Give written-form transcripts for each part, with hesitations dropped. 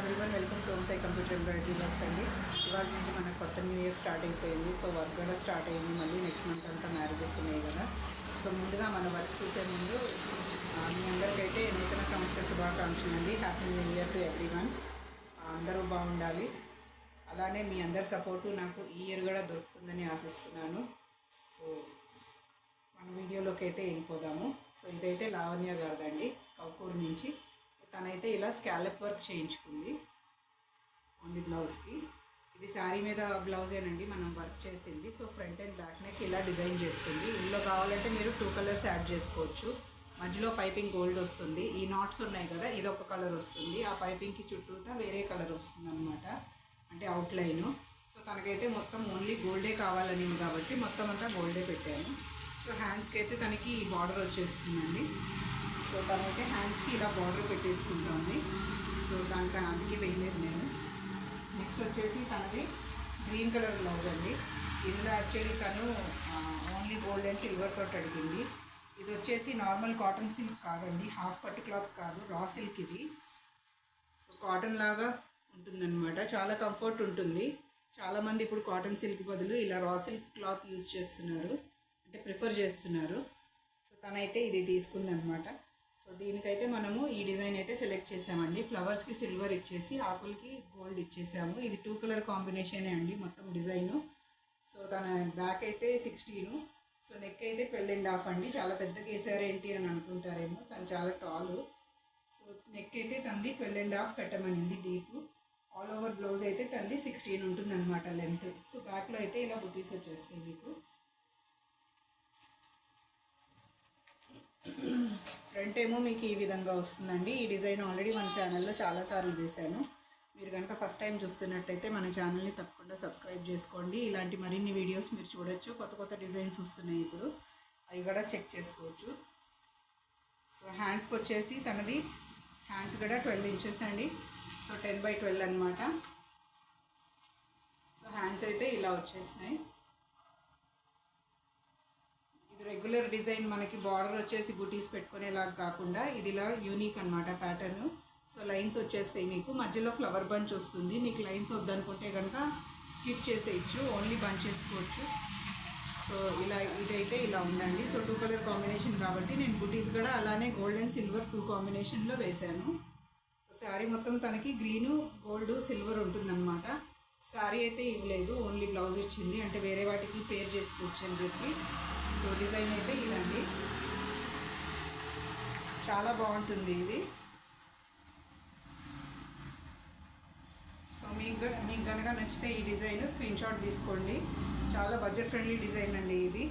Everyone, welcome to Omsai computer embroidery works అండి. ఇవాళ నుంచి మనకు కొత్త న్యూ ఇయర్ స్టార్ట్ అయిపోయింది. సో వర్క్ కూడా స్టార్ట్ అయింది. మళ్ళీ నెక్స్ట్ మంత్ అంతా మ్యారేజెస్ ఉన్నాయి కదా. సో ముందుగా మన వర్క్ చూసే ముందు మీ అందరికైతే నూతన సంవత్సర శుభాకాంక్షలు అండి. Happy new year to everyone. అందరూ బాగుండాలి. అలానే మీ అందరి సపోర్టు నాకు ఈ ఇయర్ కూడా దొరుకుతుందని ఆశిస్తున్నాను. సో మన వీడియోలోకి అయితే వెళ్ళిపోదాము. సో ఇదైతే లావణ్య గారిదండి, కౌకూరు నుంచి. తనైతే ఇలా స్కాలప్ వర్క్ చేయించుకుంది ఓన్లీ బ్లౌజ్కి. ఇది శారీ మీద బ్లౌజేనండి మనం వర్క్ చేసింది. So front and back neck ఇలా డిజైన్ చేస్తుంది. ఇందులో కావాలంటే మీరు 2 కలర్స్ యాడ్ చేసుకోవచ్చు. మధ్యలో పైపింగ్ గోల్డ్ వస్తుంది. ఈ నాట్స్ ఉన్నాయి కదా, ఇది ఒక కలర్ వస్తుంది. ఆ పైపింగ్కి చుట్టూతా వేరే కలర్ వస్తుంది అనమాట, అంటే అవుట్లైను. సో తనకైతే మొత్తం ఓన్లీ గోల్డే కావాలనింది కాబట్టి మొత్తం అంతా గోల్డే పెట్టాను. సో హ్యాండ్స్కి అయితే తనకి బార్డర్ వచ్చేస్తుందండి. సో తనైతే హ్యాండ్స్కి ఇలా బార్డర్ పెట్టేసుకుంటుంది. సో దానికి అందుకే వేయలేదు నేను. నెక్స్ట్ వచ్చేసి తనది గ్రీన్ కలర్ బ్లౌజ్ అండి. ఇందులో యాక్చువల్లీ తను ఓన్లీ గోల్డ్ అండ్ సిల్వర్ తోటి అడిగింది. ఇది వచ్చేసి నార్మల్ కాటన్ సిల్క్ కాదండి, హాఫ్ పట్టు క్లాత్ కాదు, రా సిల్క్ ఇది. సో కాటన్ లాగా ఉంటుందన్నమాట, చాలా కంఫర్ట్ ఉంటుంది. చాలామంది ఇప్పుడు కాటన్ సిల్క్ బదులు ఇలా రా సిల్క్ క్లాత్ యూజ్ చేస్తున్నారు, అంటే ప్రిఫర్ చేస్తున్నారు. సో తనైతే ఇది తీసుకుందనమాట. సో దీనికైతే మనము ఈ డిజైన్ అయితే సెలెక్ట్ చేసామండి. ఫ్లవర్స్కి సిల్వర్ ఇచ్చేసి ఆకులకి గోల్డ్ ఇచ్చేసాము. ఇది 2 కలర్ కాంబినేషనే అండి మొత్తం డిజైను. సో తన బ్యాక్ అయితే 16. సో నెక్ అయితే 12.5 అండి. చాలా పెద్దగా వేసారేంటి అని అనుకుంటారేమో, తను చాలా టాలు. సో నెక్ అయితే తంది 12.5 పెట్టమనింది డీపు. ఆల్ ఓవర్ బ్లౌజ్ అయితే తంది 16 ఉంటుందన్నమాట లెంత్. సో బ్యాక్లో అయితే ఇలా బుటీస్ వచ్చేస్తాయి మీకు. ఫ్రంట్ ఏమో మీకు ఈ విధంగా వస్తుందండి. ఈ డిజైన్ ఆల్రెడీ మన ఛానల్లో చాలాసార్లు వేశాను. మీరు కనుక ఫస్ట్ టైం చూస్తున్నట్టయితే మన ఛానల్ని తప్పకుండా సబ్స్క్రైబ్ చేసుకోండి. ఇలాంటి మరిన్ని వీడియోస్ మీరు చూడొచ్చు. కొత్త కొత్త డిజైన్స్ వస్తున్నాయి ఇప్పుడు, అవి కూడా చెక్ చేసుకోవచ్చు. సో హ్యాండ్స్కి వచ్చేసి తనది హ్యాండ్స్ కూడా 12 ఇంచెస్ అండి. సో 10/12 అనమాట. సో హ్యాండ్స్ అయితే ఇలా వచ్చేసినాయి. ఇది రెగ్యులర్ డిజైన్, మనకి బార్డర్ వచ్చేసి బుటీస్ పెట్టుకునేలాగా కాకుండా ఇది ఇలా యూనిక్ అనమాట ప్యాటర్న్. సో లైన్స్ వచ్చేస్తాయి మీకు, మధ్యలో ఫ్లవర్ బంచ్ వస్తుంది. మీకు లైన్స్ వద్దనుకుంటే కనుక స్కిప్ చేసేయచ్చు, ఓన్లీ బంచ్ చేసుకోవచ్చు. సో ఇలా ఇదైతే ఇలా ఉందండి. సో 2 కలర్ కాంబినేషన్ కాబట్టి నేను బుటీస్ కూడా అలానే గోల్డ్ అండ్ సిల్వర్ 2 కాంబినేషన్లో వేశాను. శారీ మొత్తం తనకి గ్రీను గోల్డ్ సిల్వర్ ఉంటుందన్నమాట. శారీ అయితే ఇవ్వలేదు, ఓన్లీ బ్లౌజ్ ఇచ్చింది, అంటే వేరే వాటికి పేర్ చేసుకోవచ్చు అని చెప్పి. సో డిజైన్ అయితే ఇలాంటి చాలా బాగుంటుంది ఇది. సో మీకు కనుక నచ్చితే ఈ డిజైన్ స్క్రీన్ షాట్ తీసుకోండి. చాలా బడ్జెట్ ఫ్రెండ్లీ డిజైన్ అండి ఇది.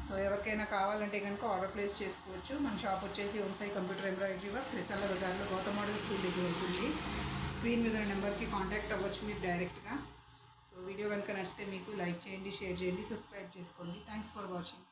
సో ఎవరికైనా కావాలంటే కనుక ఆర్డర్ ప్లేస్ చేసుకోవచ్చు. మన షాప్ వచ్చేసి ఓంసాయి కంప్యూటర్ ఎంబ్రాయిడరీ వర్క్స్, విశాల బజార్లో గౌతమ్ మోడల్ స్కూల్ దగ్గర ఉంటుంది. స్క్రీన్ మీద నెంబర్కి కాంటాక్ట్ అవ్వచ్చు మీరు డైరెక్ట్గా. సో వీడియో కనుక నచ్చితే మీకు లైక్ చేయండి, షేర్ చేయండి, సబ్స్క్రైబ్ చేసుకోండి. Thanks for watching.